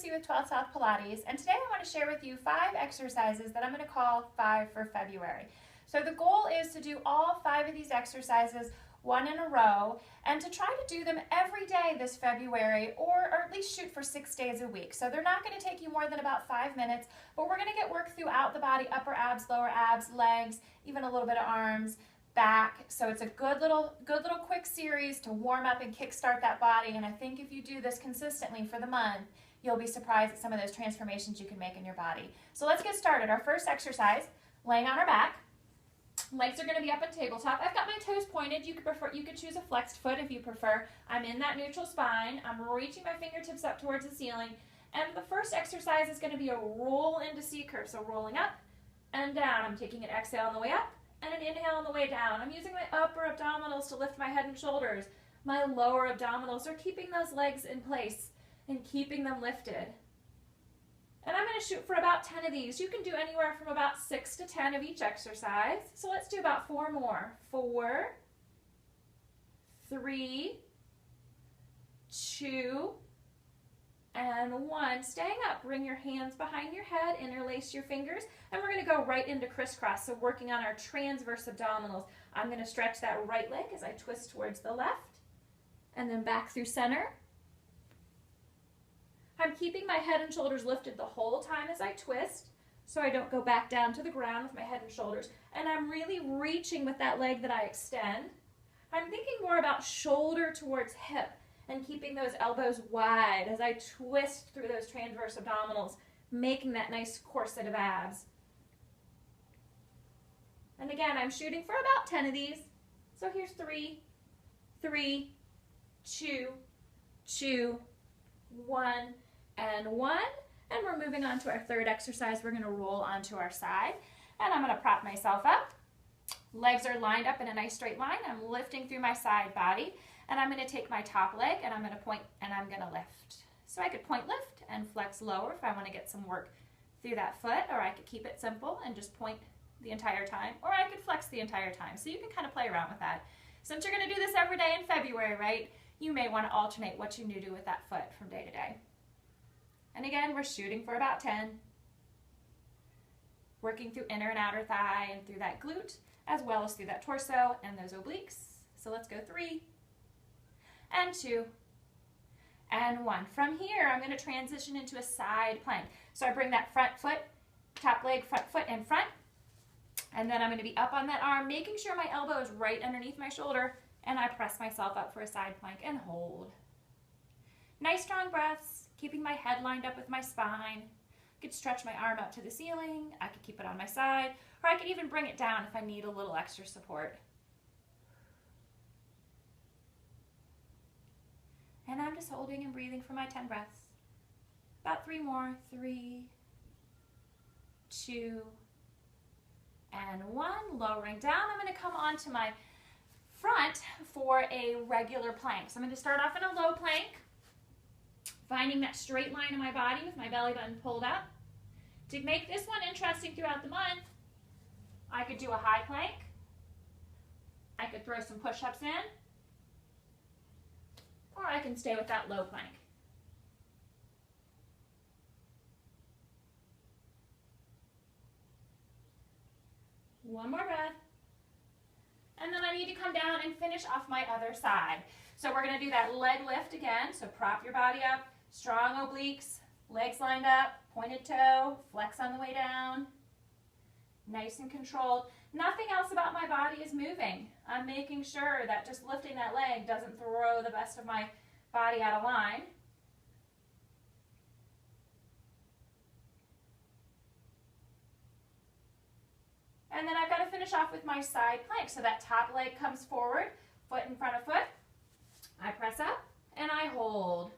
Tracy with 12South Pilates, and today I want to share with you 5 exercises that I'm going to call 5 for February. So the goal is to do all 5 of these exercises one in a row and to try to do them every day this February or at least shoot for 6 days a week. So they're not going to take you more than about 5 minutes, but we're going to get work throughout the body, upper abs, lower abs, legs, even a little bit of arms, back. So it's a good little quick series to warm up and kickstart that body. And I think if you do this consistently for the month, you'll be surprised at some of those transformations you can make in your body. So let's get started. Our first exercise, laying on our back. Legs are going to be up on tabletop. I've got my toes pointed. You could choose a flexed foot if you prefer. I'm in that neutral spine. I'm reaching my fingertips up towards the ceiling. And the first exercise is going to be a roll into C-curve. So rolling up and down. I'm taking an exhale on the way up and an inhale on the way down. I'm using my upper abdominals to lift my head and shoulders. My lower abdominals are keeping those legs in place and keeping them lifted. And I'm going to shoot for about 10 of these. You can do anywhere from about 6 to 10 of each exercise. So let's do about 4 more. 4, 3, 2, and 1. Staying up, bring your hands behind your head, interlace your fingers, and we're going to go right into crisscross. So working on our transverse abdominals. I'm going to stretch that right leg as I twist towards the left, and then back through center. I'm keeping my head and shoulders lifted the whole time as I twist, so I don't go back down to the ground with my head and shoulders. And I'm really reaching with that leg that I extend. I'm thinking more about shoulder towards hip, and keeping those elbows wide as I twist through those transverse abdominals, making that nice corset of abs. And again, I'm shooting for about 10 of these. So here's 3, 3, 2, 2, 1, and 1. And we're moving on to our third exercise. We're going to roll onto our side. And I'm going to prop myself up. Legs are lined up in a nice straight line. I'm lifting through my side body. And I'm going to take my top leg and I'm going to point and I'm going to lift. So I could point lift and flex lower if I want to get some work through that foot, or I could keep it simple and just point the entire time, or I could flex the entire time. So you can kind of play around with that. Since you're going to do this every day in February, right, you may want to alternate what you do with that foot from day to day. And again, we're shooting for about 10. Working through inner and outer thigh and through that glute, as well as through that torso and those obliques. So let's go 3, and 2, and 1. From here, I'm going to transition into a side plank. So I bring that front foot, top leg, front foot in front, and then I'm going to be up on that arm, making sure my elbow is right underneath my shoulder, and I press myself up for a side plank and hold. Nice strong breaths, keeping my head lined up with my spine. I could stretch my arm up to the ceiling, I could keep it on my side, or I could even bring it down if I need a little extra support. And I'm just holding and breathing for my 10 breaths. About 3 more. 3, 2, and 1. Lowering down. I'm going to come onto my front for a regular plank. So I'm going to start off in a low plank, finding that straight line in my body with my belly button pulled up. To make this one interesting throughout the month, I could do a high plank. I could throw some push-ups in. Or I can stay with that low plank. One more breath. And then I need to come down and finish off my other side. So we're going to do that leg lift again. So prop your body up, strong obliques, legs lined up, pointed toe, flex on the way down. Nice and controlled. Nothing else about my body is moving. I'm making sure that just lifting that leg doesn't throw the best of my body out of line. And then I've got to finish off with my side plank. So that top leg comes forward, foot in front of foot. I press up and I hold.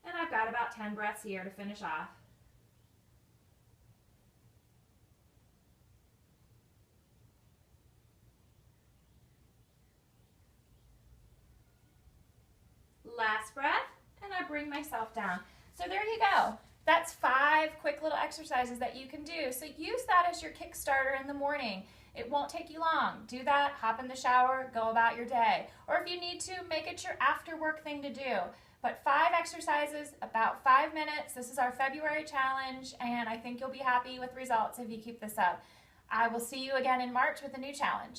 And I've got about 10 breaths here to finish off. Last breath, and I bring myself down. So there you go. That's 5 quick little exercises that you can do. So use that as your kickstarter in the morning. It won't take you long. Do that, hop in the shower, go about your day. Or if you need to, make it your after work thing to do. But 5 exercises, about 5 minutes. This is our February challenge, and I think you'll be happy with results if you keep this up. I will see you again in March with a new challenge.